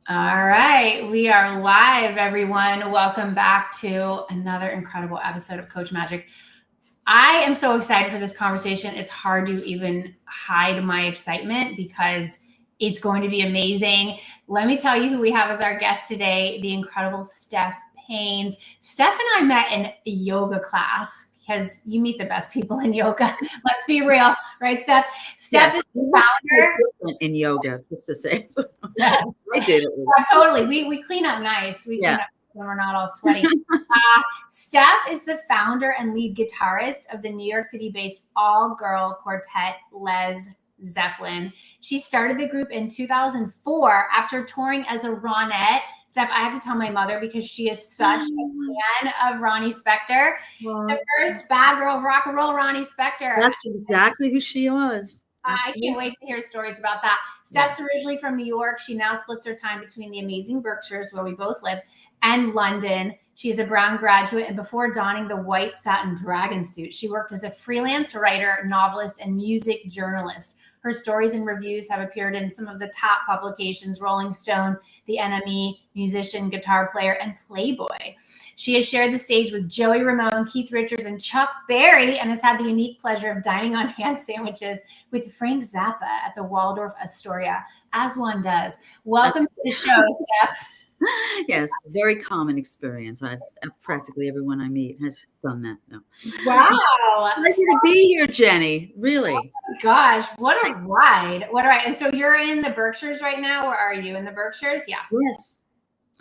All right, we are live, everyone. Welcome back to another incredible episode of Coach Magic. I am so excited for this conversation. It's hard to even hide my excitement because it's going to be amazing. Let me tell you who we have as our guest today, the incredible Steph Paynes. Steph and I met in a yoga class because you meet the best people in yoga. Let's be real, right, Steph? Steph is the founder in yoga, just to say. Yes. I did it. Yeah, totally. We clean up nice. We clean up when we're not all sweaty. Steph is the founder and lead guitarist of the New York City-based all-girl quartet Lez Zeppelin. She started the group in 2004 after touring as a Ronette. Steph, I have to tell my mother because she is such a fan of Ronnie Spector. The first bad girl of rock and roll, Ronnie Spector. That's exactly who she was. Absolutely. I can't wait to hear stories about that. Steph's originally from New York. She now splits her time between the amazing Berkshires, where we both live, and London. She's a Brown graduate, and before donning the white satin dragon suit, she worked as a freelance writer, novelist, and music journalist. Her stories and reviews have appeared in some of the top publications: Rolling Stone, The NME, Musician, Guitar Player, and Playboy. She has shared the stage with Joey Ramone, Keith Richards, and Chuck Berry, and has had the unique pleasure of dining on ham sandwiches with Frank Zappa at the Waldorf Astoria, as one does. Welcome to the show, Steph. Yes, very common experience. Practically everyone I meet has done that. No. Wow. Pleasure to be here, Jenny. Really. Oh my gosh, what a ride. What a ride. And so you're in the Berkshires right now, or are you in the Berkshires? Yeah. Yes,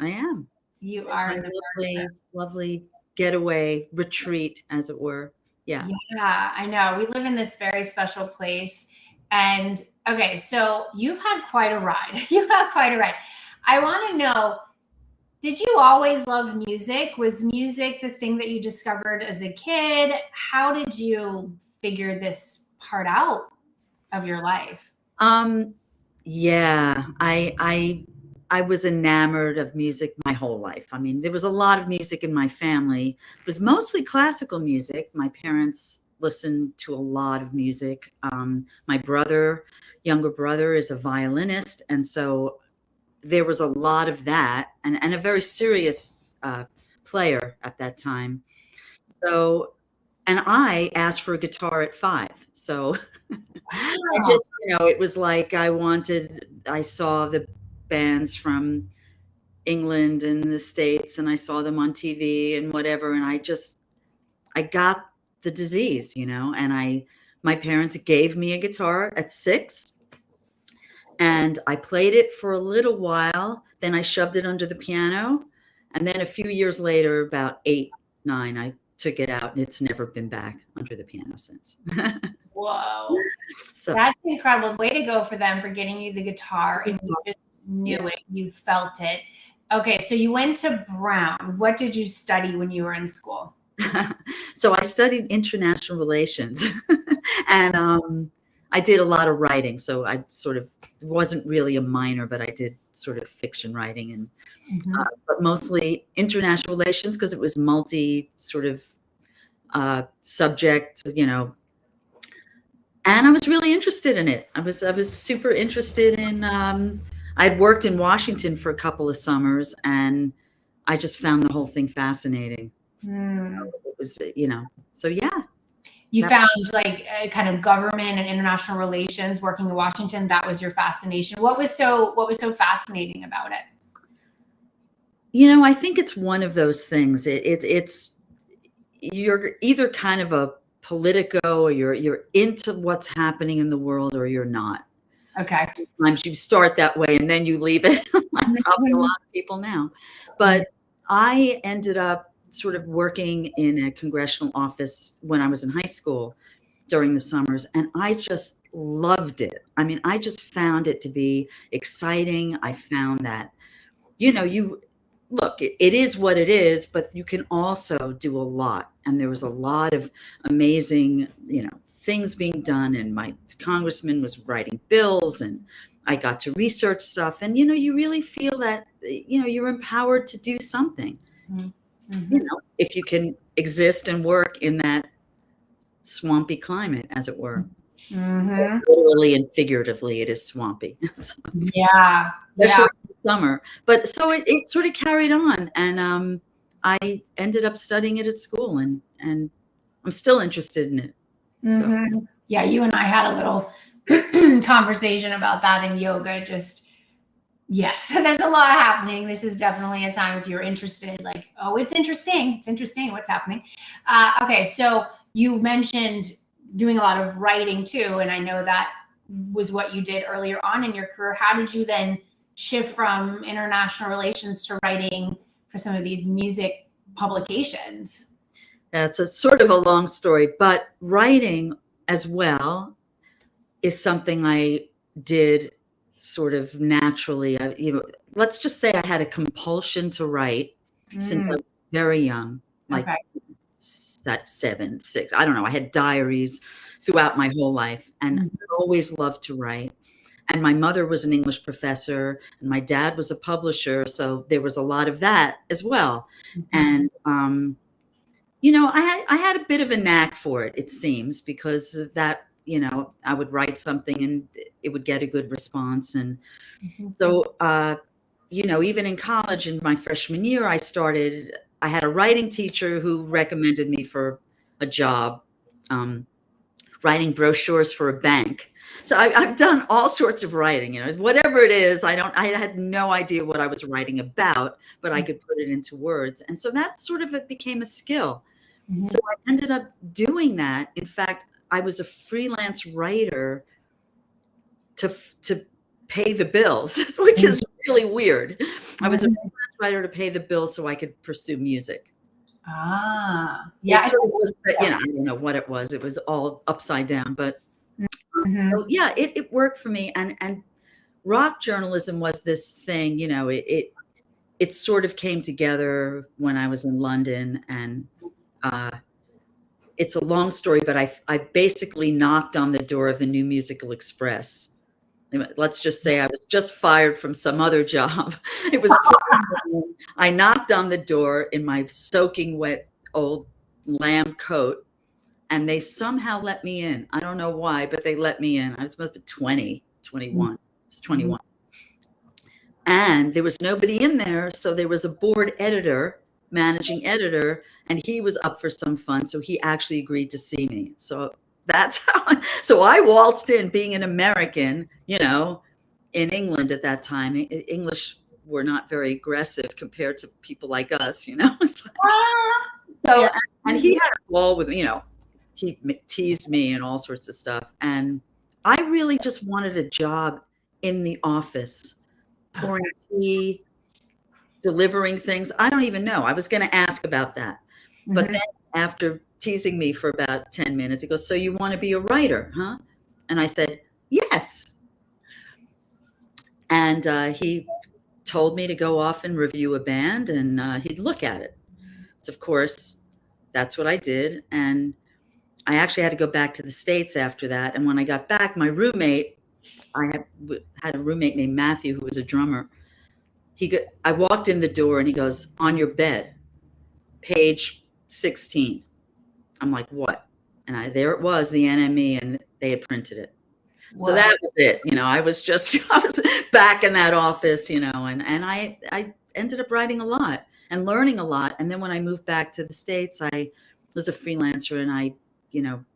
I am. You are in the lovely getaway retreat, as it were. Yeah. Yeah, I know. We live in this very special place. And okay, so you've had quite a ride. You have quite a ride. I want to know, did you always love music? Was music the thing that you discovered as a kid? How did you figure this part out of your life? Yeah, I was enamored of music my whole life. I mean, there was a lot of music in my family. It was mostly classical music. My parents listened to a lot of music. My younger brother, is a violinist, and so there was a lot of that, and a very serious player at that time. So, and I asked for a guitar at 5. So I just, it was like I saw the bands from England and the States, and I saw them on TV and whatever, and I got the disease, and my parents gave me a guitar at 6. And I played it for a little while. Then I shoved it under the piano. And then a few years later, about 8, 9, I took it out, and it's never been back under the piano since. Whoa. So that's incredible. Way to go for them for getting you the guitar. And you just knew it. You felt it. Okay, so you went to Brown. What did you study when you were in school? So I studied international relations. And I did a lot of writing. So I sort of wasn't really a minor, but I did sort of fiction writing, and but mostly international relations, because it was multi sort of subject, and I was really interested in it. I was super interested in. I'd worked in Washington for a couple of summers, and I just found the whole thing fascinating. It was, so yeah. You found like kind of government and international relations working in Washington. That was your fascination. What was so fascinating about it? I think it's one of those things. It's you're either kind of a politico, or you're into what's happening in the world, or you're not. Okay. Sometimes you start that way and then you leave it, like probably a lot of people now. But I ended up sort of working in a congressional office when I was in high school during the summers, and I just loved it. I mean, I just found it to be exciting. I found that, it is what it is, but you can also do a lot. And there was a lot of amazing, things being done, and my congressman was writing bills, and I got to research stuff, and you really feel that you're empowered to do something. If you can exist and work in that swampy climate, as it were. Literally and figuratively, it is swampy. Yeah. Especially summer. But so it sort of carried on, and I ended up studying it at school, and I'm still interested in it. So. Mm-hmm. Yeah, you and I had a little conversation about that in yoga. Just yes, there's a lot happening. This is definitely a time if you're interested. Like, oh, it's interesting. It's interesting what's happening. Okay, so you mentioned doing a lot of writing too, and I know that was what you did earlier on in your career. How did you then shift from international relations to writing for some of these music publications? That's a sort of a long story, but writing as well is something I did sort of naturally. Let's just say I had a compulsion to write since I was very young, like Okay. 7, 6. I don't know. I had diaries throughout my whole life, and I always loved to write. And my mother was an English professor, and my dad was a publisher, so there was a lot of that as well. And I had a bit of a knack for it, it seems, because of that. I would write something and it would get a good response. And so, even in college in my freshman year, I had a writing teacher who recommended me for a job, writing brochures for a bank. So I've done all sorts of writing, whatever it is. I had no idea what I was writing about, but I could put it into words. And so that sort of it became a skill. So I ended up doing that. In fact, I was a freelance writer to pay the bills, which is really weird. I was a freelance writer to pay the bills so I could pursue music. Yeah. It sort of was, I don't know what it was. It was all upside down, but so, yeah, it worked for me. And rock journalism was this thing, it sort of came together when I was in London, and it's a long story, but I basically knocked on the door of the New Musical Express. Let's just say I was just fired from some other job. It was I knocked on the door in my soaking wet old lamb coat, and they somehow let me in. I don't know why, but they let me in. I was about 20, 21. I was 21. And there was nobody in there, so there was a board editor, managing editor, and he was up for some fun, so he actually agreed to see me. So that's how. So I waltzed in, being an American, in England at that time. English were not very aggressive compared to people like us, It's like, so, and he had a ball with, he teased me and all sorts of stuff. And I really just wanted a job in the office, pouring tea, delivering things. I don't even know. I was going to ask about that. But then after teasing me for about 10 minutes, he goes, "So you want to be a writer, huh?" And I said, "Yes." And he told me to go off and review a band, and he'd look at it. So, of course, that's what I did. And I actually had to go back to the States after that. And when I got back, my roommate, I had a roommate named Matthew, who was a drummer. I walked in the door and he goes, "On your bed, page 16. I'm like, "What?" And there it was, the NME, and they had printed it. Wow. So that was it. I was back in that office, and I ended up writing a lot and learning a lot. And then when I moved back to the States, I was a freelancer, and I,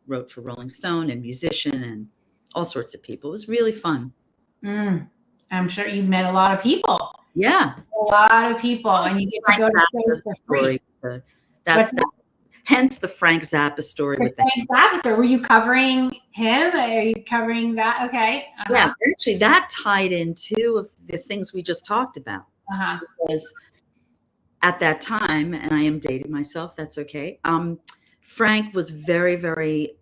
wrote for Rolling Stone and Musician and all sorts of people. It was really fun. I'm sure you met a lot of people. Yeah. A lot of people. And you get to go to shows for free. Hence the Frank Zappa story. Frank Zappa story. Were you covering him? Are you covering that? Okay. Yeah, actually that tied into the things we just talked about. Because at that time, and I am dating myself, that's okay. Frank was very, very,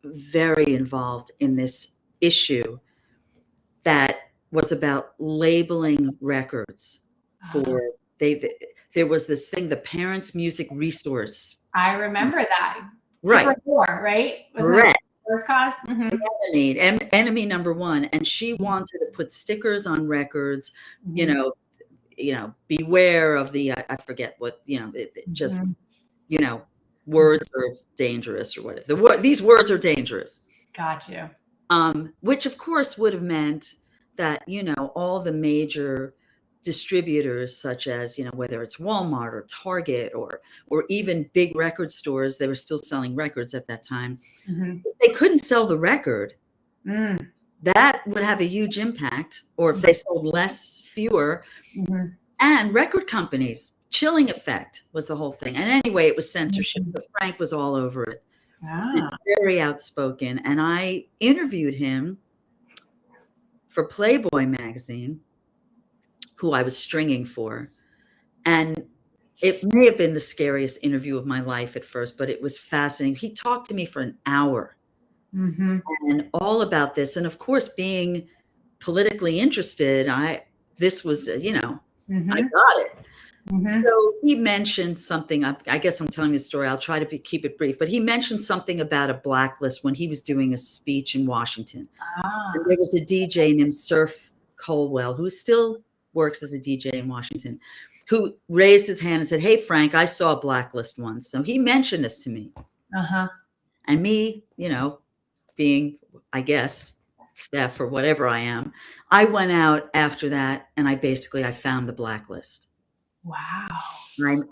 very involved in this issue that was about labeling records for there was this thing, the Parents Music Resource. I remember that. Right. Right? Correct. First cause? Enemy number one. And she wanted to put stickers on records, beware of the, I forget what, words are dangerous or whatever. These words are dangerous. Got you. Which of course would have meant that, all the major distributors such as, whether it's Walmart or Target or even big record stores, they were still selling records at that time. Mhm. If they couldn't sell the record, that would have a huge impact. Or if they sold fewer, and record companies, chilling effect was the whole thing. And anyway, it was censorship. So Frank was all over it. Very outspoken. And I interviewed him for Playboy magazine, who I was stringing for. And it may have been the scariest interview of my life at first, but it was fascinating. He talked to me for an hour and all about this. And of course, being politically interested, this was, I got it. So he mentioned something. I guess I'm telling this story. I'll try to keep it brief, but he mentioned something about a blacklist when he was doing a speech in Washington. And there was a DJ named Surf Colwell, who still works as a DJ in Washington, who raised his hand and said, "Hey, Frank, I saw a blacklist once." So he mentioned this to me. And me, being, I guess, Steph or whatever I am, I went out after that and I found the blacklist. Wow.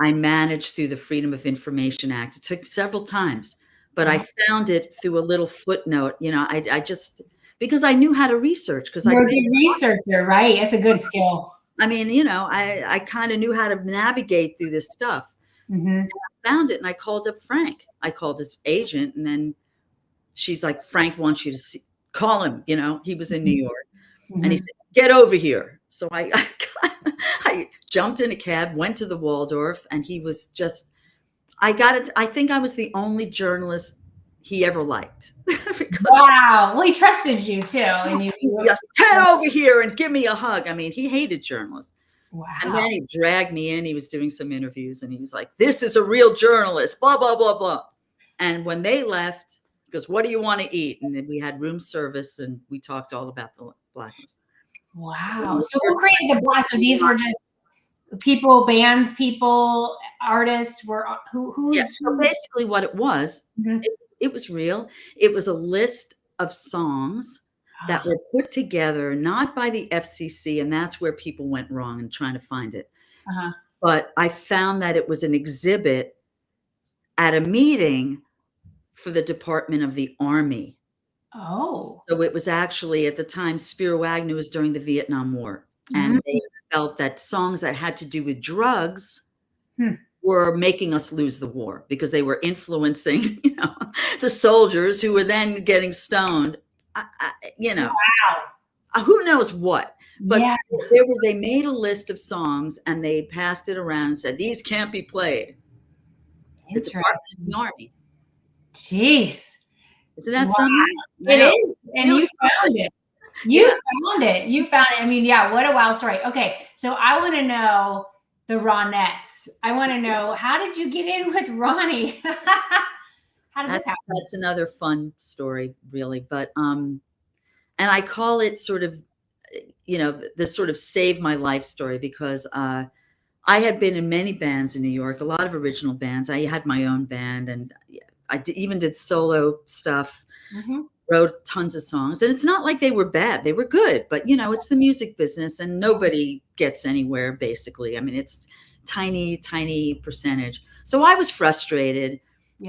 I managed through the Freedom of Information Act. It took several times, but I found it through a little footnote. I just, because I knew how to research. Because you're a good researcher, right? It's a good skill. I mean, I kind of knew how to navigate through this stuff. And I found it and I called up Frank. I called his agent, and then she's like, "Frank wants you to call him." He was in New York. And he said, "Get over here." So I jumped in a cab, went to the Waldorf, and he was just, I think I was the only journalist he ever liked. Wow. Well, he trusted you too. And you just head over here and give me a hug. I mean, he hated journalists. Wow. And then he dragged me in. He was doing some interviews and he was like, "This is a real journalist, blah, blah, blah, blah." And when they left, he goes, "What do you want to eat?" And then we had room service and we talked all about the blacklist. Wow. So who created the blast? So these were just people, bands, artists So basically what it was, it was real. It was a list of songs that were put together, not by the FCC. And that's where people went wrong in trying to find it. But I found that it was an exhibit at a meeting for the Department of the Army. Oh. So it was actually, at the time, Spiro Agnew was during the Vietnam War. And they felt that songs that had to do with drugs were making us lose the war because they were influencing, the soldiers who were then getting stoned. Wow. Who knows what? But they made a list of songs and they passed it around and said, "These can't be played." The Department of the Army. Jeez. Isn't that something? It is. And you found it. You found it. You found it. I mean, what a wild story. Okay. So I want to know the Ronettes. I want to know, how did you get in with Ronnie? How did this happen? That's another fun story, really. But, and I call it sort of, this sort of save my life story because I had been in many bands in New York, a lot of original bands. I had my own band and I even did solo stuff, wrote tons of songs. And it's not like they were bad. They were good. But, it's the music business and nobody gets anywhere, basically. I mean, it's tiny, tiny percentage. So I was frustrated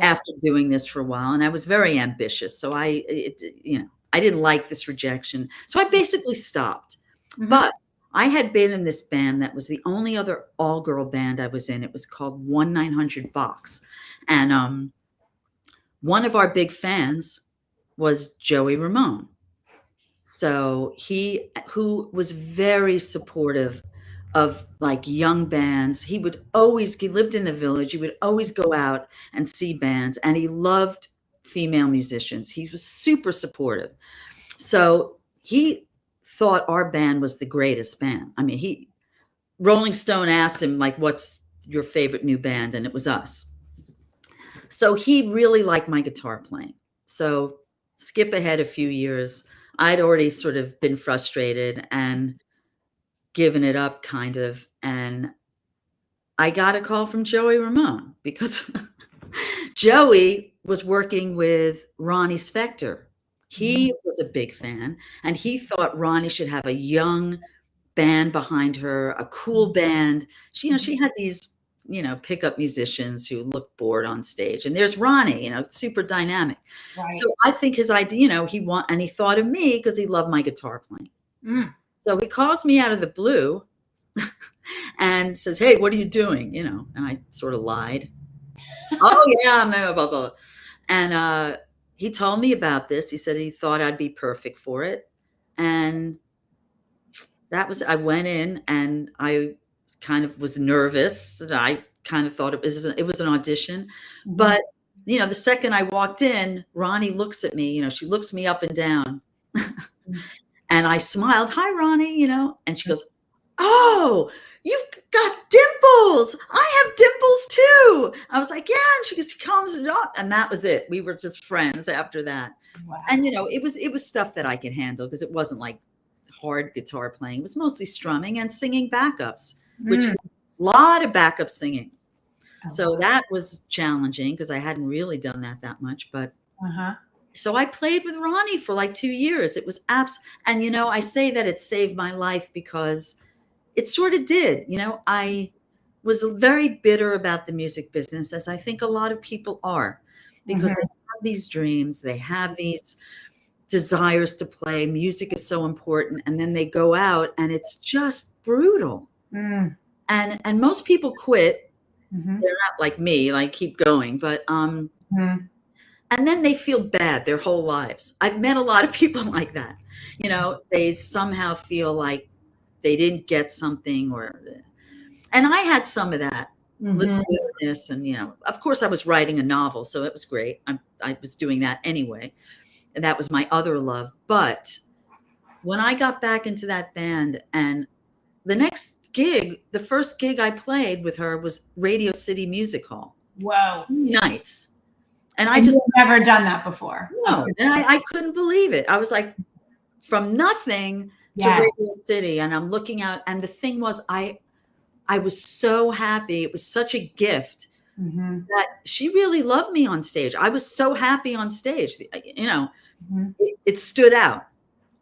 after doing this for a while. And I was very ambitious. So I didn't like this rejection. So I basically stopped. But I had been in this band that was the only other all-girl band I was in. It was called 1-900 Box. And one of our big fans was Joey Ramone. So who was very supportive of like young bands. He lived in the Village. He would always go out and see bands and he loved female musicians. He was super supportive. So he thought our band was the greatest band. I mean, Rolling Stone asked him like, "What's your favorite new band?" And it was us. So he really liked my guitar playing. So skip ahead a few years. I'd already sort of been frustrated and given it up kind of. And I got a call from Joey Ramone because Joey was working with Ronnie Spector. He was a big fan and he thought Ronnie should have a young band behind her, a cool band. She, she had these, pickup musicians who looked bored on stage. And there's Ronnie, super dynamic. Right. So I think his idea, he thought of me because he loved my guitar playing. Mm. So he calls me out of the blue and says, "Hey, what are you doing?" And I sort of lied. "Oh yeah, I'm blah, blah, blah." And he told me about this. He said he thought I'd be perfect for it. And I went in and I kind of was nervous. I kind of thought it was an audition. Mm-hmm. But, the second I walked in, Ronnie looks at me, she looks me up and down. And I smiled, "Hi, Ronnie," and she goes, "Oh, you've got dimples. I have dimples too." I was like, "Yeah." And she comes and that was it. We were just friends after that. Wow. And, it was stuff that I could handle because it wasn't like hard guitar playing. It was mostly strumming and singing backups, which is a lot of backup singing. So that was challenging because I hadn't really done that much. But so I played with Ronnie for like 2 years. It was and I say that it saved my life because it sort of did. I was very bitter about the music business, as I think a lot of people are, because they have these dreams, they have these desires to play. Music is so important, and then they go out and it's just brutal. And most people quit. They're not like me, like keep going, but and then they feel bad their whole lives. I've met a lot of people like that. They somehow feel like they didn't get something, and I had some of that bitterness. And of course I was writing a novel, so it was great. I was doing that anyway. And that was my other love. But when I got back into that band, and the first gig I played with her was Radio City Music Hall. Wow. 2 nights. And I just never done that before. No, and I couldn't believe it. I was like, from nothing to Radio City, and I'm looking out. And the thing was, I was so happy. It was such a gift. That she really loved me on stage. I was so happy on stage. It stood out.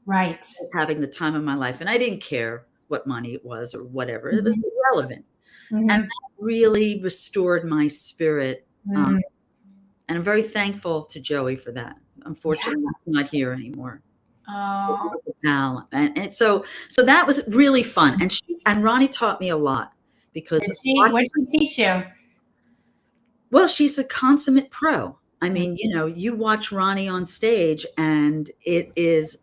Right. As having the time of my life. And I didn't care what money it was or whatever. It was irrelevant. And that really restored my spirit. And I'm very thankful to Joey for that. Unfortunately, I'm not here anymore. Oh. And so that was really fun. And Ronnie taught me a lot because what did she teach you? Well, she's the consummate pro. I mean, you watch Ronnie on stage and it is,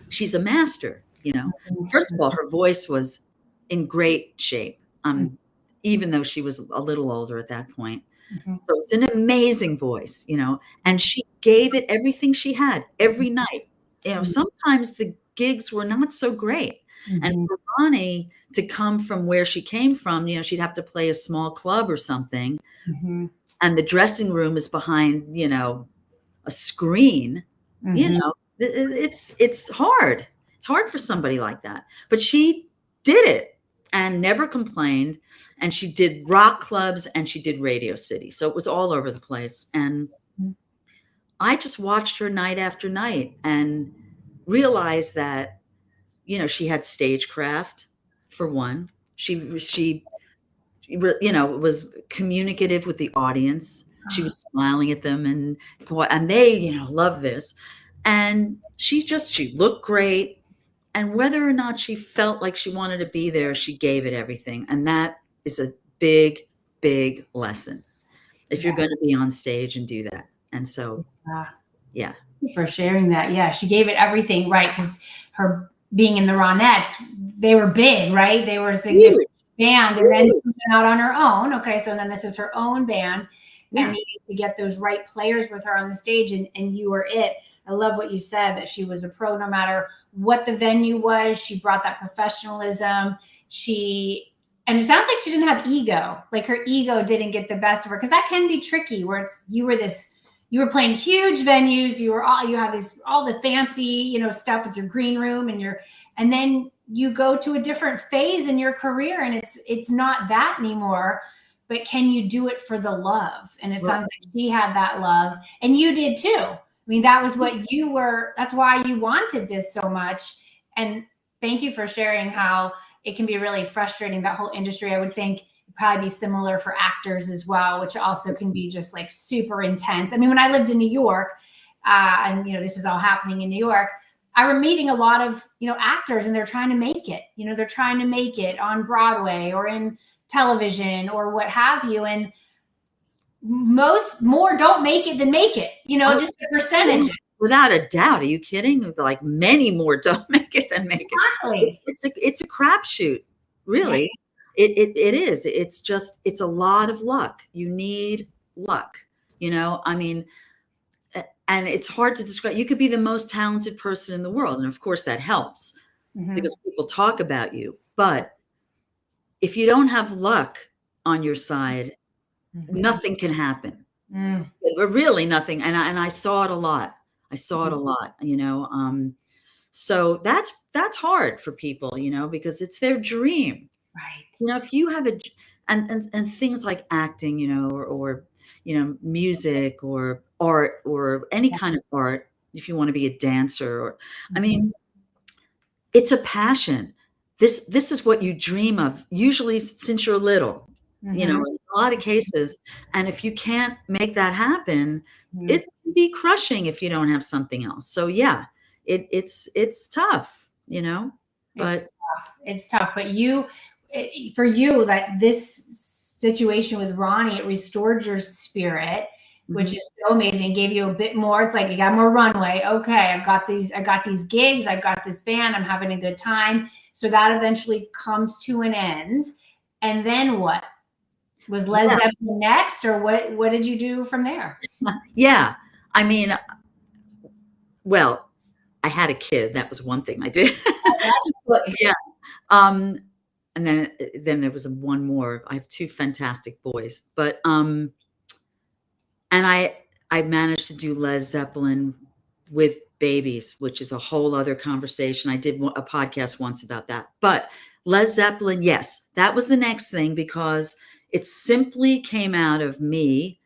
she's a master, First of all, her voice was in great shape, even though she was a little older at that point. So it's an amazing voice, and she gave it everything she had every night. Sometimes the gigs were not so great. And for Ronnie to come from where she came from, she'd have to play a small club or something. And the dressing room is behind, a screen, it's hard. It's hard for somebody like that. But she did it and never complained. And she did rock clubs and she did Radio City. So it was all over the place. And I just watched her night after night and realized that, she had stagecraft, for one. She was communicative with the audience. She was smiling at them and they, love this. And she looked great. And whether or not she felt like she wanted to be there, she gave it everything. And that is a big, big lesson if you're going to be on stage and do that. And so, yeah. For sharing that. Yeah. She gave it everything, right? Because her being in the Ronettes, they were big, right? They were a significant band. And then she went out on her own. Okay. So then this is her own band. And needed to get those right players with her on the stage. And you were it. I love what you said, that she was a pro no matter what the venue was. She brought that professionalism. And it sounds like she didn't have ego. Like her ego didn't get the best of her, because that can be tricky where you were playing huge venues. You have all the fancy, stuff with your green room and then you go to a different phase in your career and it's not that anymore. But can you do it for the love? And it sounds like she had that love, and you did too. I mean, that was what that's why you wanted this so much. And thank you for sharing how it can be really frustrating, that whole industry. I would think it'd probably be similar for actors as well, which also can be just like super intense. I mean, when I lived in New York, and this is all happening in New York, I were meeting a lot of, actors, and they're trying to make it, they're trying to make it on Broadway or in television or what have you. And more don't make it than make it, just the percentage. Without a doubt. Are you kidding? Like many more don't make it than make it. Exactly. It's a crapshoot, really. Yeah. It is. It's a lot of luck. You need luck, I mean, and it's hard to describe. You could be the most talented person in the world, and of course that helps because people talk about you. But if you don't have luck on your side, nothing can happen. Really nothing. And I saw it a lot. So that's hard for people, because it's their dream. Right. If you have and things like acting, or music or art or any kind of art, if you want to be a dancer, or I mean, it's a passion. This is what you dream of, usually since you're little, in a lot of cases. And if you can't make that happen, it can be crushing if you don't have something else. So yeah, it's tough, but it's tough. But for you, that this situation with Ronnie, it restored your spirit, which is so amazing. It gave you a bit more. It's like you got more runway. Okay, I got these gigs, I've got this band, I'm having a good time. So that eventually comes to an end. And then what? Was Lez Zeppelin next, or what did you do from there? Yeah. I mean, well, I had a kid. That was one thing I did. Yeah. And then there was one more. I have two fantastic boys, but and I managed to do Lez Zeppelin with babies, which is a whole other conversation. I did a podcast once about that. But Lez Zeppelin, yes, that was the next thing, because it simply came out of me.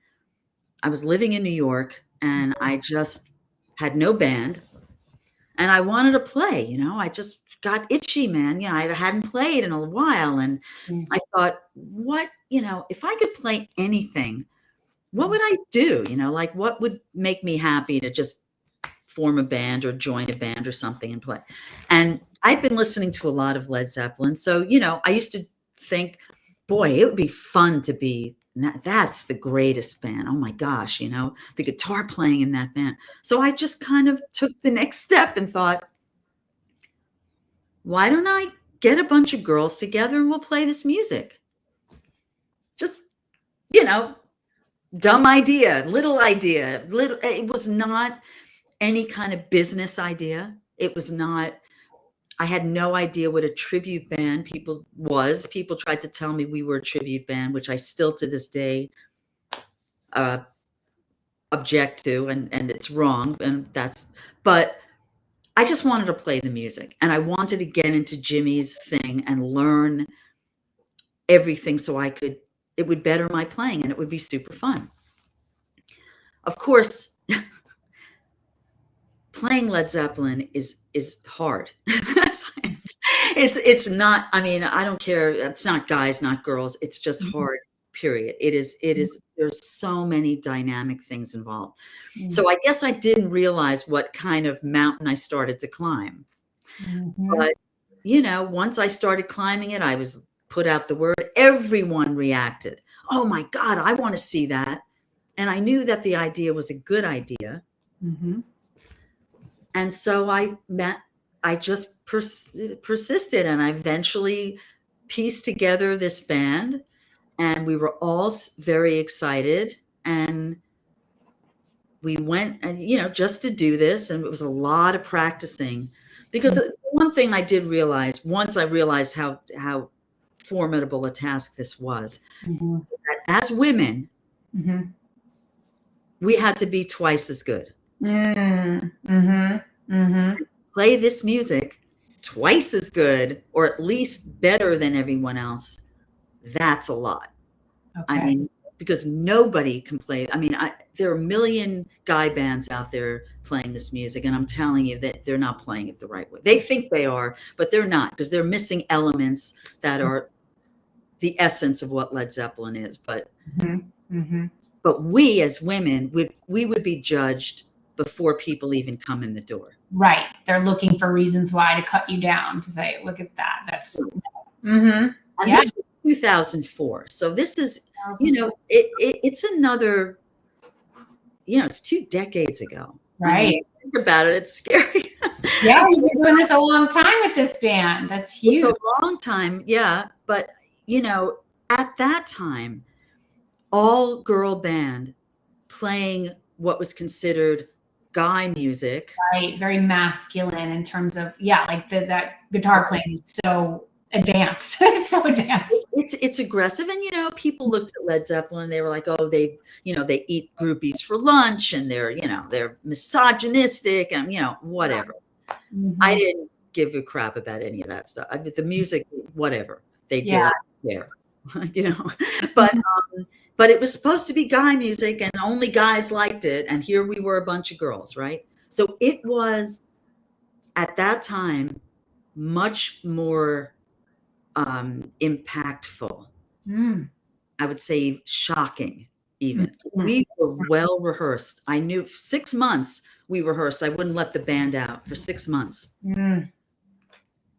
I was living in New York and I just had no band and I wanted to play, I just got itchy, man. I hadn't played in a while. And I thought, what, if I could play anything, what would I do? Like what would make me happy to just form a band or join a band or something and play. And I'd been listening to a lot of Led Zeppelin. So, I used to think, boy, it would be fun to be, that's the greatest band. Oh my gosh, the guitar playing in that band. So I just kind of took the next step and thought, why don't I get a bunch of girls together and we'll play this music? Just, dumb idea, little idea. It was not any kind of business idea. It was not, I had no idea what a tribute band people tried to tell me we were a tribute band, which I still to this day object to, and it's wrong. But I just wanted to play the music and I wanted to get into Jimmy's thing and learn everything so it would better my playing and it would be super fun. Of course, playing Led Zeppelin is hard. It's not, I mean, I don't care. It's not guys, not girls. It's just hard, period. It is, there's so many dynamic things involved. So I guess I didn't realize what kind of mountain I started to climb. But, once I started climbing it, I was put out the word, everyone reacted. Oh my God, I want to see that. And I knew that the idea was a good idea. And so I just persisted, and I eventually pieced together this band, and we were all very excited, and we went and, just to do this. And it was a lot of practicing, because one thing I did realize once I realized how formidable a task this was, that as women, we had to be twice as good. Play this music twice as good, or at least better than everyone else. That's a lot. I mean, because nobody can play. I mean, there are a million guy bands out there playing this music, and I'm telling you that they're not playing it the right way. They think they are, but they're not, because they're missing elements that are the essence of what Led Zeppelin is. But but we as women would be judged before people even come in the door. Right. They're looking for reasons why to cut you down, to say, look at that. That's And this was 2004. So this is, you know, it's another, you know, it's 2 decades ago. Right. I mean, think about it. It's scary. Yeah, you've been doing this a long time with this band. That's huge. It's a long time. Yeah. But, you know, at that time, all girl band playing what was considered guy music. Right. Very masculine in terms of, like that guitar playing is so advanced. It's so advanced. It's aggressive. And, you know, people looked at Led Zeppelin and they were like, oh, they eat groupies for lunch, and they're misogynistic and, you know, whatever. I didn't give a crap about any of that stuff. The music, whatever they did, I didn't care, you know, but it was supposed to be guy music and only guys liked it. And here we were, a bunch of girls, right? So it was at that time much more impactful. I would say shocking even. We were well rehearsed. I knew 6 months we rehearsed. I wouldn't let the band out for 6 months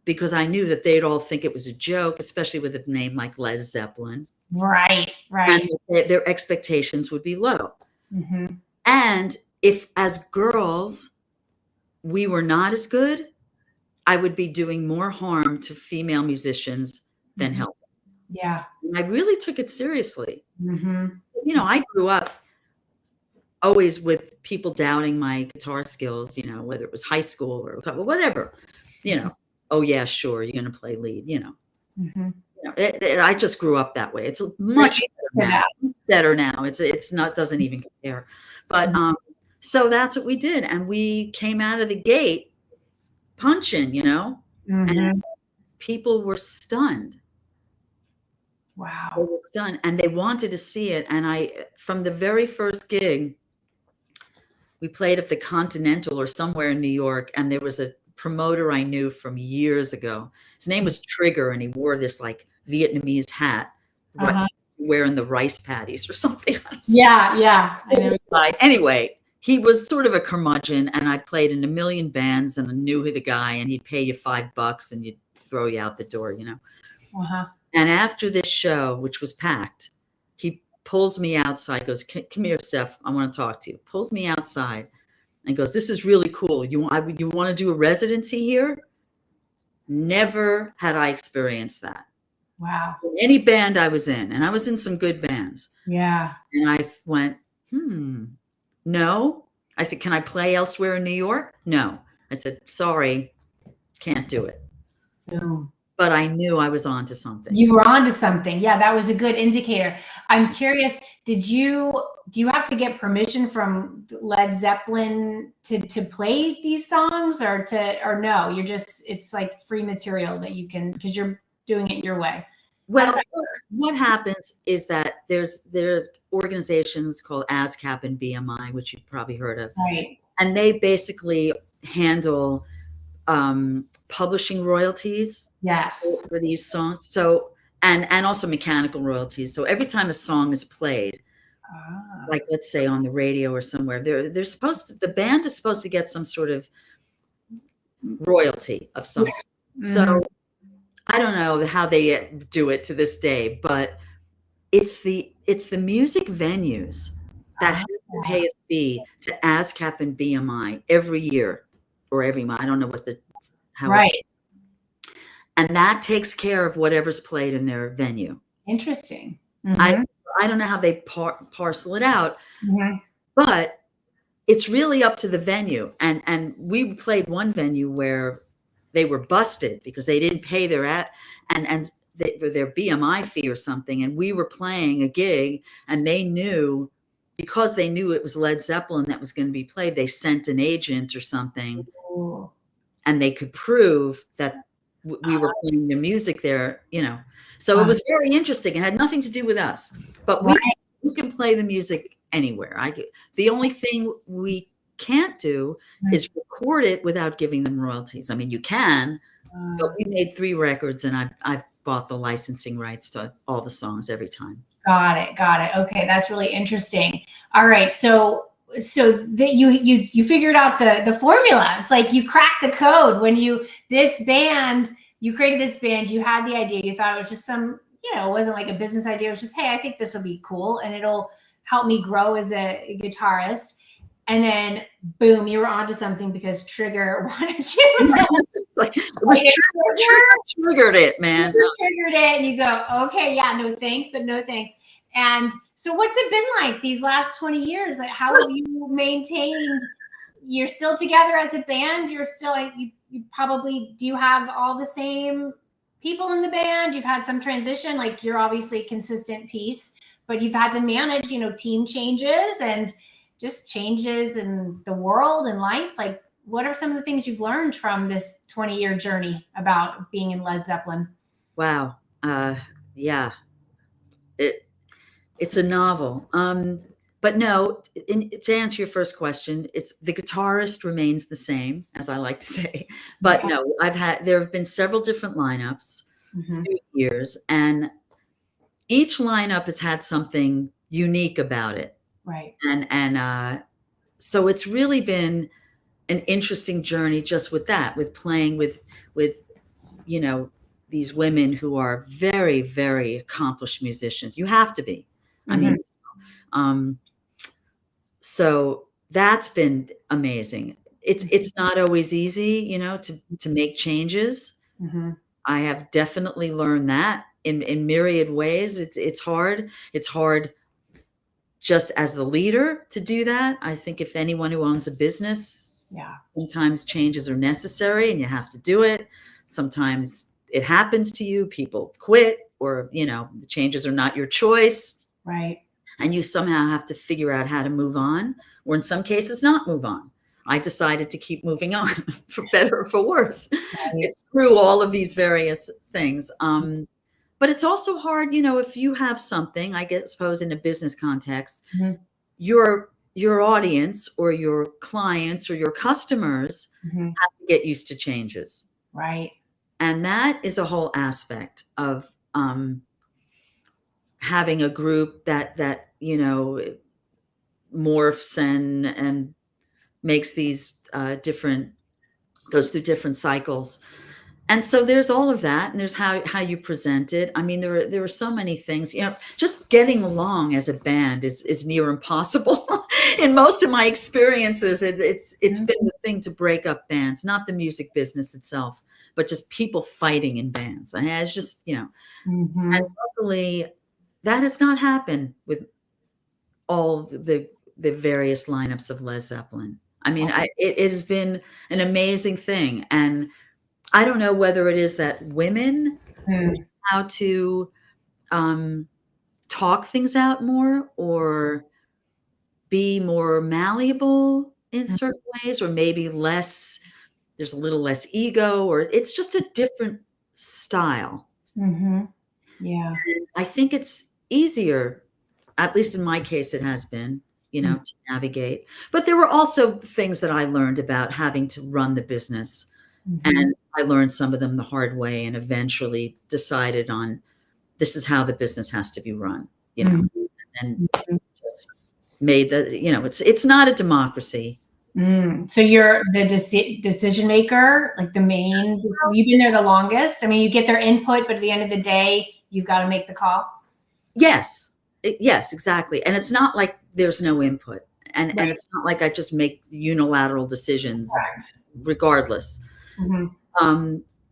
because I knew that they'd all think it was a joke, especially with a name like Lez Zeppelin. Right. And their expectations would be low. And if as girls we were not as good, I would be doing more harm to female musicians than help. Yeah. And I really took it seriously. You know, I grew up always with people doubting my guitar skills, you know, whether it was high school or whatever, you know, oh yeah, sure, you're going to play lead, you know. You know, I just grew up that way. It's much better now. It's not, doesn't even compare. But so that's what we did. And we came out of the gate punching, you know, and people were stunned. Wow. They were stunned and they wanted to see it. And from the very first gig, we played at the Continental or somewhere in New York. And there was a promoter I knew from years ago. His name was Trigger, and he wore this like Vietnamese hat, wearing the rice patties or something. Yeah. Anyway, he was sort of a curmudgeon, and I played in a million bands and I knew the guy, and he'd pay you $5 and he'd throw you out the door, you know. And after this show, which was packed, he pulls me outside, goes, come here, Steph, I want to talk to you. Pulls me outside and goes, this is really cool. You want to do a residency here? Never had I experienced that. Wow. In any band I was in, and I was in some good bands. Yeah. And I went, no. I said, can I play elsewhere in New York? No. I said, sorry, can't do it. No. But I knew I was onto something. You were onto something. Yeah, that was a good indicator. I'm curious, do you have to get permission from Led Zeppelin to play these songs, or no? It's like free material that you can, because you're doing it your way. Well, what happens is that there are organizations called ASCAP and BMI, which you've probably heard of. Right. And they basically handle publishing royalties. Yes. For these songs. So, and also mechanical royalties. So every time a song is played, like let's say on the radio or somewhere, the band is supposed to get some sort of royalty of some sort. So I don't know how they do it to this day, but it's the music venues that have to pay a fee to ASCAP and BMI every year or every month. I don't know how right. And that takes care of whatever's played in their venue. Interesting. I don't know how they parcel it out, but it's really up to the venue. And we played one venue where they were busted because they didn't pay their BMI fee or something. And we were playing a gig, and they knew, because they knew it was Led Zeppelin that was going to be played, they sent an agent or something. Ooh. And they could prove that we were playing the music there, you know. So it was very interesting. It had nothing to do with us, but we can play the music anywhere. The only thing we can't do is record it without giving them royalties. I mean, you can, but we made 3 records, and I bought the licensing rights to all the songs every time. Got it. Got it. Okay, that's really interesting. All right, so that you figured out the formula. It's like you cracked the code when you created this band. You had the idea. You thought it was just some, it wasn't like a business idea. It was just, hey, I think this will be cool and it'll help me grow as a guitarist. And then, boom, you were onto something because Trigger wanted you to. Triggered it, man. Triggered it, and you go, okay, yeah, no thanks, but no thanks. And so what's it been like these last 20 years? Like, how have you maintained, you're still together as a band? You're still, you probably, do you have all the same people in the band? You've had some transition, like you're obviously a consistent piece, but you've had to manage, team changes and just changes in the world and life. Like, what are some of the things you've learned from this 20-year journey about being in Lez Zeppelin? Wow. Yeah. It's a novel. But no, to answer your first question, it's the guitarist remains the same, as I like to say. But no, there have been several different lineups through the years, and each lineup has had something unique about it. Right. And so it's really been an interesting journey just with that, with playing with these women who are very, very accomplished musicians. You have to be. I mean, so that's been amazing. It's not always easy, to make changes. I have definitely learned that in myriad ways. It's hard. It's hard just as the leader to do that. I think if anyone who owns a business, sometimes changes are necessary and you have to do it. Sometimes it happens to you, people quit, or, the changes are not your choice. Right. And you somehow have to figure out how to move on, or in some cases not move on. I decided to keep moving on for better or for worse. Right. It's through all of these various things. But it's also hard, if you have something, suppose in a business context, your audience or your clients or your customers have to get used to changes. Right. And that is a whole aspect of having a group that morphs and makes these goes through different cycles. And so there's all of that, and there's how you present it. I mean, there are so many things, just getting along as a band is near impossible. In most of my experiences, it's been the thing to break up bands, not the music business itself, but just people fighting in bands. I mean, it's just, and luckily that has not happened with all the various lineups of Lez Zeppelin. I mean, it has been an amazing thing. And I don't know whether it is that women how to talk things out more or be more malleable in certain ways, or maybe there's a little less ego, or it's just a different style. Yeah. And I think it's easier, at least in my case, it has been, to navigate. But there were also things that I learned about having to run the business. And I learned some of them the hard way, and eventually decided on this is how the business has to be run, and just made it's not a democracy. So you're the decision maker, like the main, you've been there the longest. I mean, you get their input, but at the end of the day, you've got to make the call. Yes. Yes, exactly. And it's not like there's no input, and it's not like I just make unilateral decisions regardless.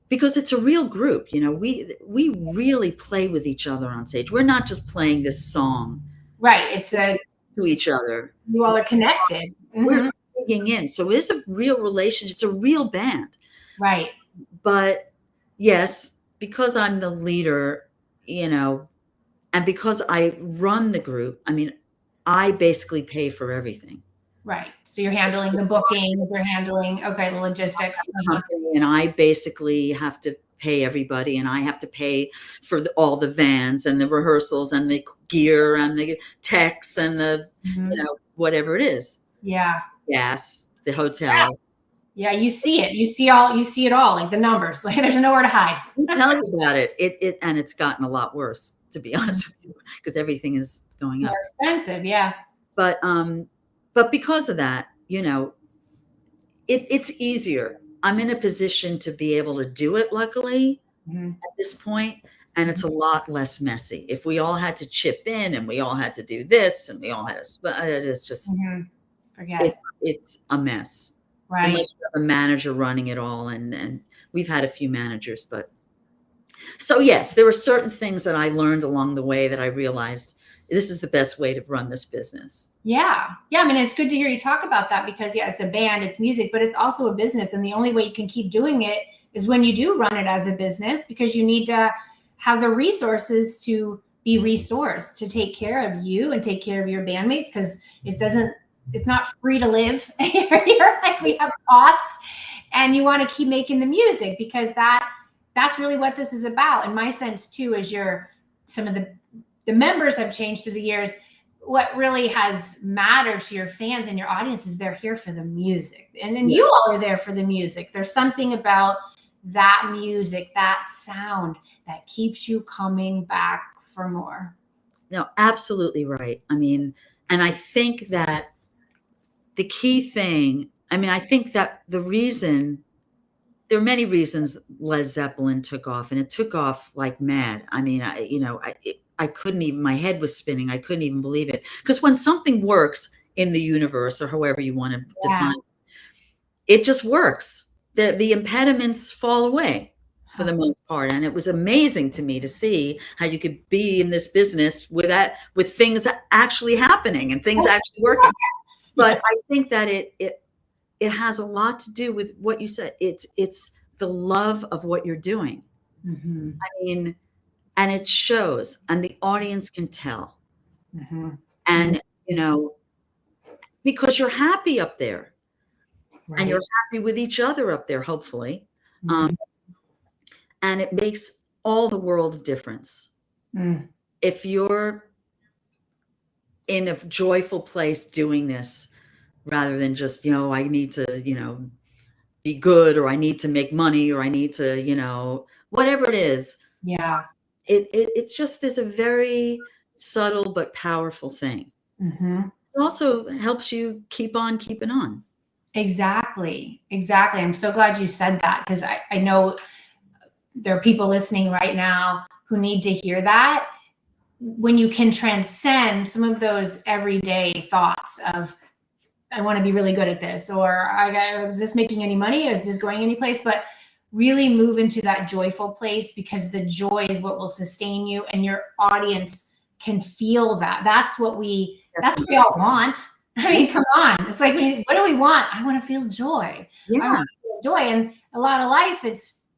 Because it's a real group, we really play with each other on stage. We're not just playing this song. Right. It's to each other. You all are connected. We're digging in. So it's a real relationship. It's a real band. Right. But yes, because I'm the leader, and because I run the group, I mean, I basically pay for everything. Right. So you're handling the booking, you're handling, the logistics. And I basically have to pay everybody, and I have to pay for all the vans and the rehearsals and the gear and the techs and the, whatever it is. Yeah. Gas, the hotels. Yeah. You see it. You see it all, like the numbers. Like there's nowhere to hide. I'm telling you about it. And it's gotten a lot worse, to be honest with you, because everything is going up. More expensive. Yeah. But because of that, it's easier. I'm in a position to be able to do it, luckily, at this point, and it's a lot less messy. If we all had to chip in and we all had to do this and we all had to, it's just, forget it's a mess. Right. Unless you have a manager running it all, and we've had a few managers, but so yes, there were certain things that I learned along the way that I realized this is the best way to run this business. Yeah. Yeah. I mean, it's good to hear you talk about that because it's a band, it's music, but it's also a business. And the only way you can keep doing it is when you do run it as a business, because you need to have the resources to be resourced, to take care of you and take care of your bandmates. Cause it's not free to live. You're like, we have costs, and you want to keep making the music because that's really what this is about. In my sense too, as some of the members have changed through the years. What really has mattered to your fans and your audience is they're here for the music. And then you all are there for the music. There's something about that music, that sound that keeps you coming back for more. No, absolutely right. I mean, and I think that the key thing, I think that there are many reasons Lez Zeppelin took off, and it took off like mad. I mean, I couldn't even, my head was spinning. I couldn't even believe it. Because when something works in the universe, or however you want to define it just works. The impediments fall away for the most part. And it was amazing to me to see how you could be in this business with things actually happening and things actually working. But I think that it has a lot to do with what you said. It's the love of what you're doing. I mean, and it shows, and the audience can tell. And, because you're happy up there, and you're happy with each other up there, hopefully. And it makes all the world of difference. If you're in a joyful place doing this, rather than just, I need to, be good, or I need to make money, or I need to, whatever it is. Yeah. It just is a very subtle but powerful thing. It also helps you keep on keeping on. Exactly. I'm so glad you said that, because I know there are people listening right now who need to hear that. When you can transcend some of those everyday thoughts of, I want to be really good at this, or is this making any money? Is this going any place? But really move into that joyful place, because the joy is what will sustain you, and your audience can feel that. That's what we all want. I mean, come on. It's like, what do we want? I want to feel joy. Yeah. I want to feel joy. And a lot of life,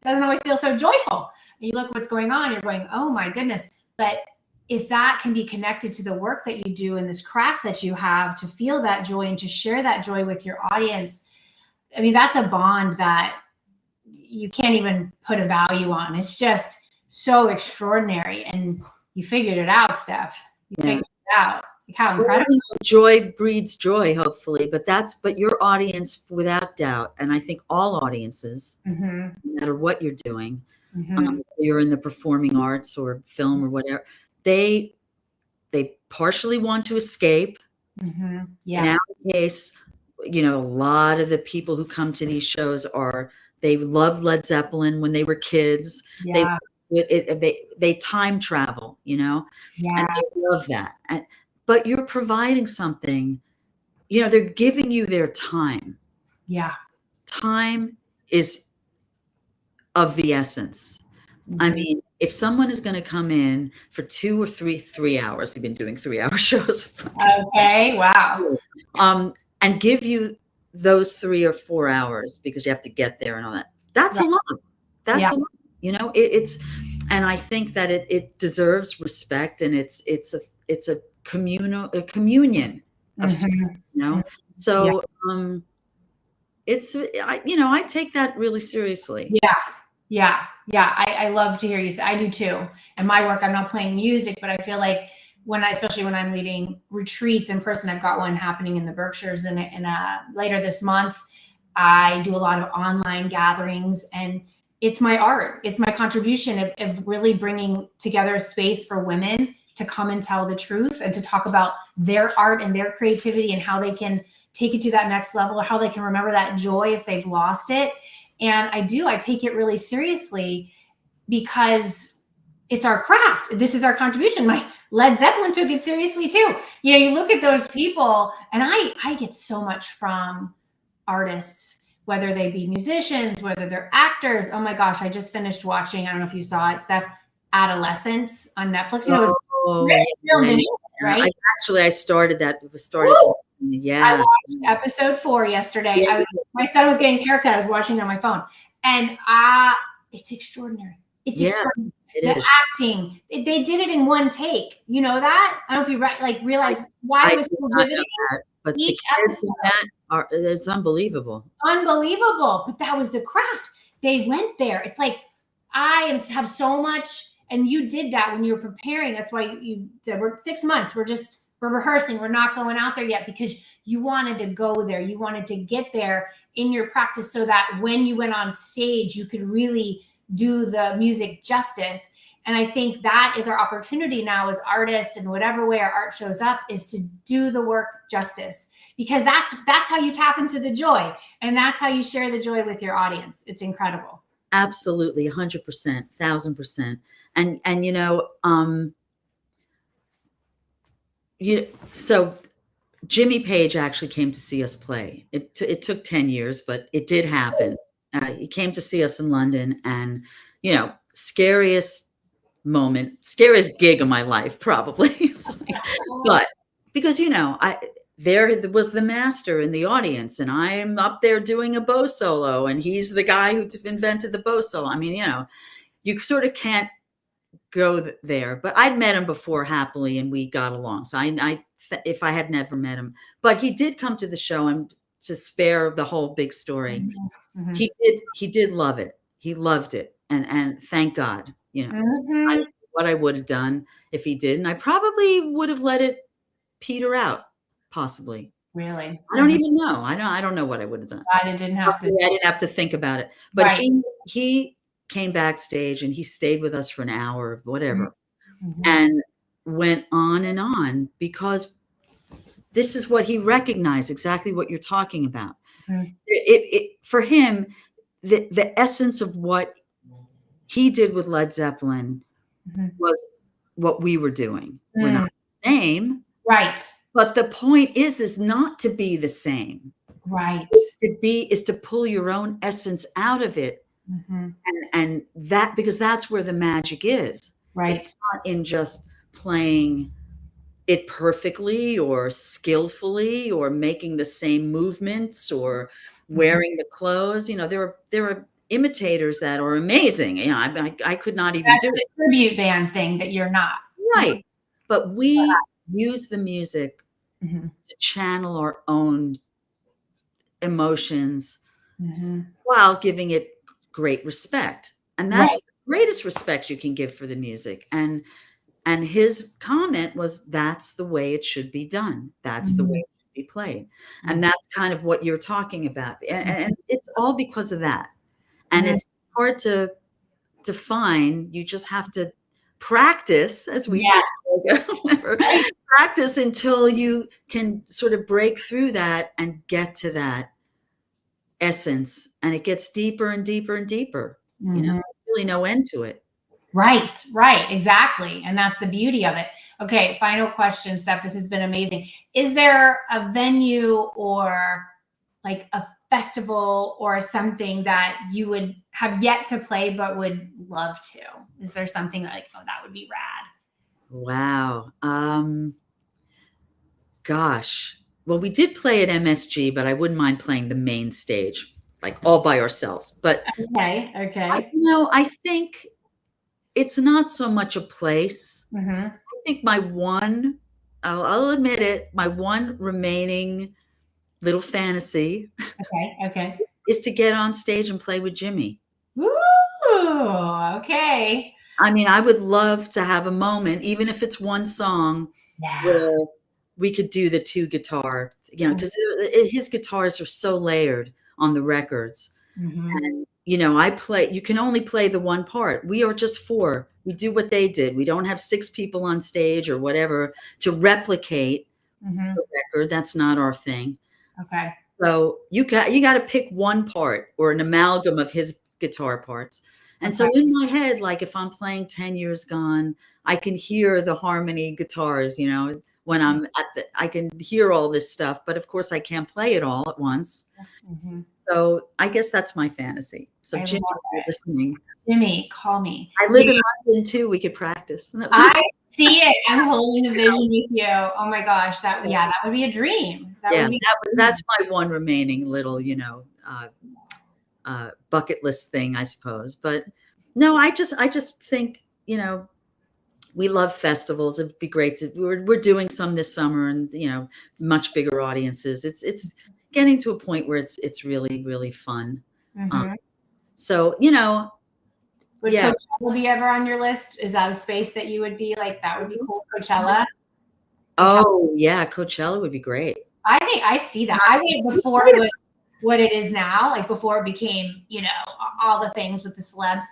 doesn't always feel so joyful. And you look what's going on, you're going, oh my goodness. But if that can be connected to the work that you do and this craft that you have, to feel that joy and to share that joy with your audience, I mean, that's a bond that you can't even put a value on. It's just so extraordinary. And you figured it out, Steph. You figured it out. Like, how incredible. Joy breeds joy, hopefully, but your audience, without doubt, and I think all audiences, no matter what you're doing, you're in the performing arts or film or whatever, they partially want to escape. In our case, a lot of the people who come to these shows they loved Led Zeppelin when they were kids. They time travel, and they love that. But you're providing something, they're giving you their time. Time is of the essence. I mean, if someone is going to come in for 2 or 3 hours, we've been doing 3-hour shows. Okay. Wow. And give you those 3 or 4 hours because you have to get there and all that. That's a lot. That's a lot. It's, and I think that it deserves respect, and it's a communion of sorts, So, I take that really seriously. Yeah. Yeah. I love to hear you say, I do too. In my work, I'm not playing music, but I feel like especially when I'm leading retreats in person, I've got one happening in the Berkshires later this month. I do a lot of online gatherings, and it's my art. It's my contribution of really bringing together a space for women to come and tell the truth and to talk about their art and their creativity and how they can take it to that next level, or how they can remember that joy if they've lost it. And I take it really seriously because it's our craft. This is our contribution. My Led Zeppelin took it seriously too. You look at those people, and I get so much from artists, whether they be musicians, whether they're actors. Oh my gosh, I just finished watching, I don't know if you saw it, Steph, Adolescence on Netflix. It was filmed in England, right? I started that. It was started. Woo! Yeah. I watched episode 4 yesterday. Yeah. My son was getting his haircut. I was watching it on my phone, and it's extraordinary. It's extraordinary. The acting, they did it in one take. You know that? I don't know if you realize why it was so riveting. But each episode it's unbelievable. Unbelievable. But that was the craft. They went there. It's like, I have so much, and you did that when you were preparing. That's why you said, we're 6 months. We're rehearsing. We're not going out there yet, because you wanted to go there. You wanted to get there in your practice so that when you went on stage, you could really do the music justice. And I think that is our opportunity now as artists, and whatever way our art shows up, is to do the work justice, because that's how you tap into the joy, and that's how you share the joy with your audience. It's incredible. Absolutely. 100%, 1000%. So Jimmy Page actually came to see us play. It took 10 years, but it did happen. He came to see us in London, and, scariest gig of my life, probably. But because, there was the master in the audience, and I'm up there doing a bow solo, and he's the guy who invented the bow solo. I mean, you sort of can't go there, but I'd met him before happily, and we got along. So if I had never met him, but he did come to the show, and to spare the whole big story, mm-hmm. he did love it. He loved it. And thank God, mm-hmm. What I would have done if he didn't, I probably would have let it peter out, possibly. Really? I don't even know. I don't know what I would have done. I didn't have to think about it. But right. He came backstage, and he stayed with us for an hour, whatever, mm-hmm. and went on, because this is what he recognized, exactly what you're talking about. Mm-hmm. For him, the essence of what he did with Led Zeppelin mm-hmm. was what we were doing. Mm. We're not the same. Right. But the point is not to be the same. Right. Is to pull your own essence out of it. Mm-hmm. And that, because that's where the magic is. Right. It's not in just playing it perfectly or skillfully or making the same movements or wearing the clothes. There are imitators that are amazing. I could not even do it. That's a tribute band thing that you're not. Right. But we use the music mm-hmm. to channel our own emotions mm-hmm. while giving it great respect. And that's the greatest respect you can give for the music. And his comment was, that's the way it should be done. That's mm-hmm. the way it should be played. Mm-hmm. And that's kind of what you're talking about. And it's all because of that. And mm-hmm. it's hard to define. You just have to practice, as we do. Practice until you can sort of break through that and get to that essence. And it gets deeper and deeper and deeper. Mm-hmm. Really no end to it. Right, exactly. And that's the beauty of it. Okay, final question, Steph. This has been amazing. Is there a venue or like a festival or something that you would have yet to play but would love to? Is there something like, oh, that would be rad? Wow. Gosh. Well, we did play at MSG, but I wouldn't mind playing the main stage, like all by ourselves. But okay. I think it's not so much a place. Mm-hmm. I think I'll admit it, my one remaining little fantasy okay. is to get on stage and play with Jimmy. Woo! okay. I mean, I would love to have a moment, even if it's one song, Yeah. where we could do the two guitar, because his guitars are so layered on the records. Mm-hmm. And, you can only play the one part. We are just four. We do what they did. We don't have six people on stage or whatever to replicate Mm-hmm. the record. That's not our thing. Okay. So you got to pick one part or an amalgam of his guitar parts. And so Okay. in my head, like if I'm playing 10 Years Gone, I can hear the harmony guitars, when I can hear all this stuff, but of course I can't play it all at once. Mm-hmm. So I guess that's my fantasy. So I Jimmy, love if you're it. listening, Jimmy, call me. I live in London too. We could practice. I see it. I'm holding the vision with you. Oh my gosh, that would be a dream. That's my one remaining little, bucket list thing, I suppose. But no, I just think, we love festivals. It'd be great we're doing some this summer, and much bigger audiences. It's getting to a point where it's really, really fun. Mm-hmm. So, Would yeah. Coachella be ever on your list? Is that a space that you would be like, that would be cool, Coachella? Oh yeah, Coachella would be great. I think I see that. I think before it was what it is now, like before it became, all the things with the celebs.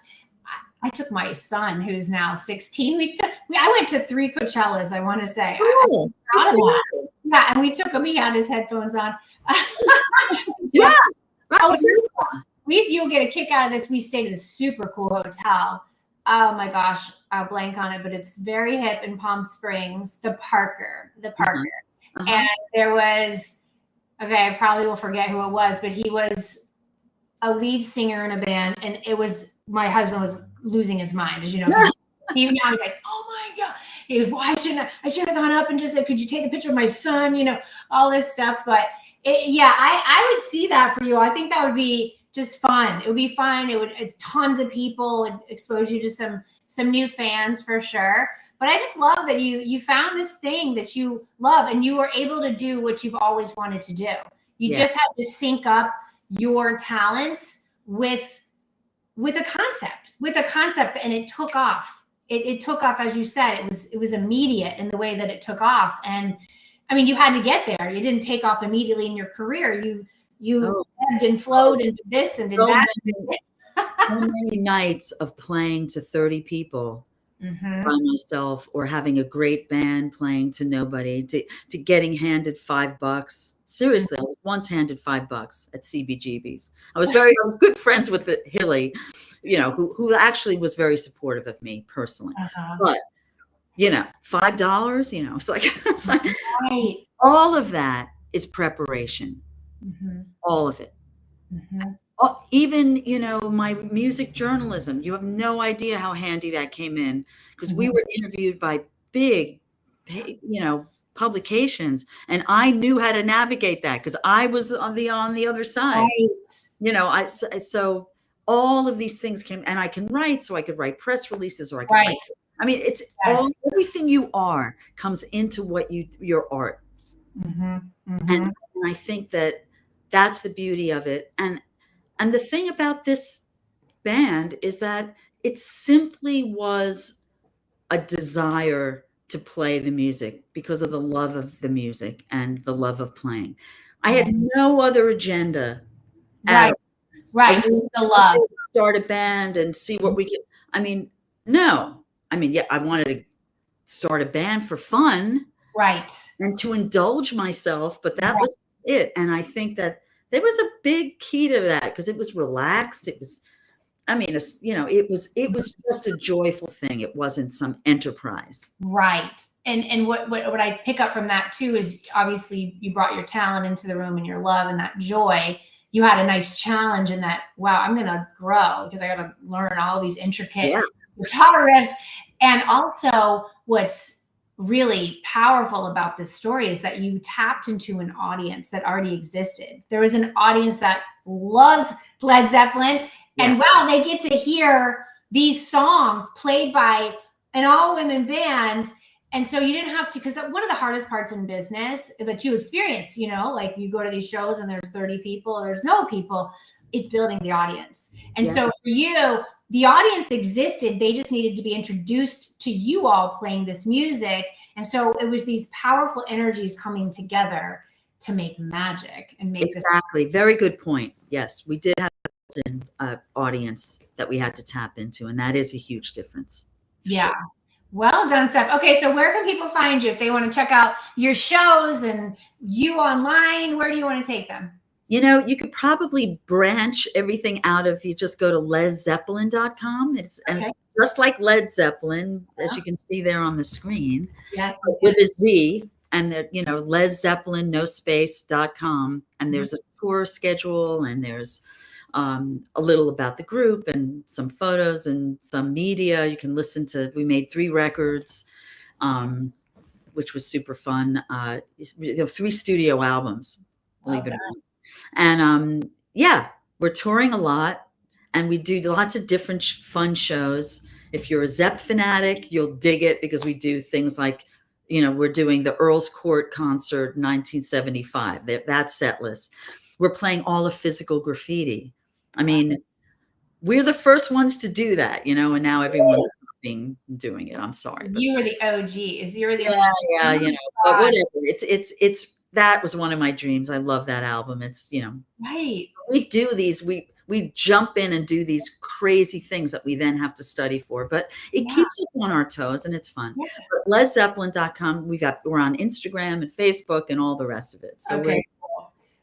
I took my son, who's now 16. I went to 3 Coachellas, I want to say. Cool. I'm proud of that. Yeah, and we took him. He had his headphones on. Yeah. Right. Oh, you'll get a kick out of this. We stayed at a super cool hotel. Oh my gosh, I'll blank on it, but it's very hip in Palm Springs. The Parker. Uh-huh. And there was, okay, I probably will forget who it was, but he was a lead singer in a band, and my husband was losing his mind, as you know. Even now he's like, oh my God. He goes, well, I should have gone up and just said, could you take a picture of my son? All this stuff. But I would see that for you. I think that would be just fun. It would be fun. It's tons of people. It expose you to some new fans for sure. But I just love that you found this thing that you love, and you were able to do what you've always wanted to do. You just had to sync up your talents with a concept, and it took off. It took off, as you said. It was immediate in the way that it took off. And I mean, you had to get there. You didn't take off immediately in your career. You ebbed and flowed and did this and did that. So many nights of playing to 30 people by myself, or having a great band playing to nobody, to getting handed $5. Seriously, I was once handed $5 at CBGB's. I was good friends with Hilly, who actually was very supportive of me personally. But $5, it's like right. All of that is preparation. All of it. Even, my music journalism, you have no idea how handy that came in, because we were interviewed by big, publications, and I knew how to navigate that because I was on the other side. Right. So all of these things came, and I can write, so I could write press releases, or I could write. I mean, it's everything you are comes into your art. And I think that's the beauty of it. And the thing about this band is that it simply was a desire to play the music because of the love of the music and the love of playing. I had no other agenda. Right. It was the love. Start a band and see what we could. I mean, no. I mean, yeah, I wanted to start a band for fun. Right. And to indulge myself, but that was it. And I think that there was a big key to that, because it was relaxed. It was, it was just a joyful thing. It wasn't some enterprise. Right. And what I pick up from that too is, obviously you brought your talent into the room and your love and that joy. You had a nice challenge in that, wow, I'm going to grow because I got to learn all these intricate guitar riffs. And also what's really powerful about this story is that you tapped into an audience that already existed. There was an audience that loves Led Zeppelin, and wow, they get to hear these songs played by an all-women band. And so you didn't have to, because one of the hardest parts in business that you experience, like you go to these shows and there's 30 people, there's no people, it's building the audience. And so for you, the audience existed. They just needed to be introduced to you all playing this music. And so it was these powerful energies coming together to make magic and make exactly. Very good point. Yes, we did have an audience that we had to tap into, and that is a huge difference. Yeah. Sure. Well done, Steph. Okay, so where can people find you if they want to check out your shows and you online? Where do you want to take them? You know, you could probably branch everything out if you just go to lezzeppelin.com. And it's just like Led Zeppelin, as you can see there on the screen. Yes. With a Z, and that, you know, Lez Zeppelin, no space.com. And there's a tour schedule, and there's a little about the group and some photos and some media. You can listen to, we made 3 records, which was super fun. 3 studio albums, believe it or not. And yeah, we're touring a lot, and we do lots of different fun shows. If you're a Zepp fanatic, you'll dig it, because we do things like, you know, we're doing the Earl's Court concert 1975, that set list. We're playing all of Physical Graffiti. I mean, we're the first ones to do that, you know, and now everyone's doing it. I'm sorry. But you were the OGs. You were the yeah, you know, but whatever. It's that was one of my dreams. I love that album. It's, you know, right. We do these, we jump in and do these crazy things that we then have to study for, but it keeps us on our toes, and it's fun. But lezzeppelin.com, we're on Instagram and Facebook and all the rest of it. So we're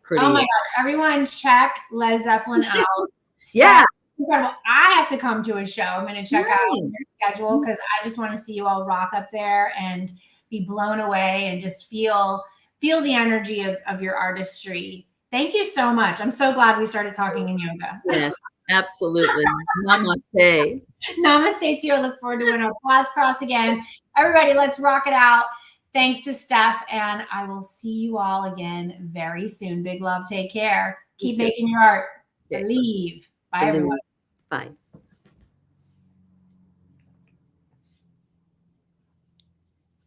pretty, oh my gosh, everyone check Lez Zeppelin out. Yeah. Incredible. I have to come to a show. I'm going to check out your schedule, because I just want to see you all rock up there and be blown away and just feel the energy of your artistry. Thank you so much. I'm so glad we started talking in yoga. Yes, absolutely. Namaste. Namaste to you. I look forward to when our paths cross again. Everybody, let's rock it out. Thanks to Steph, and I will see you all again very soon. Big love. Take care. Keep making your art. Believe. Bye, everyone. Bye.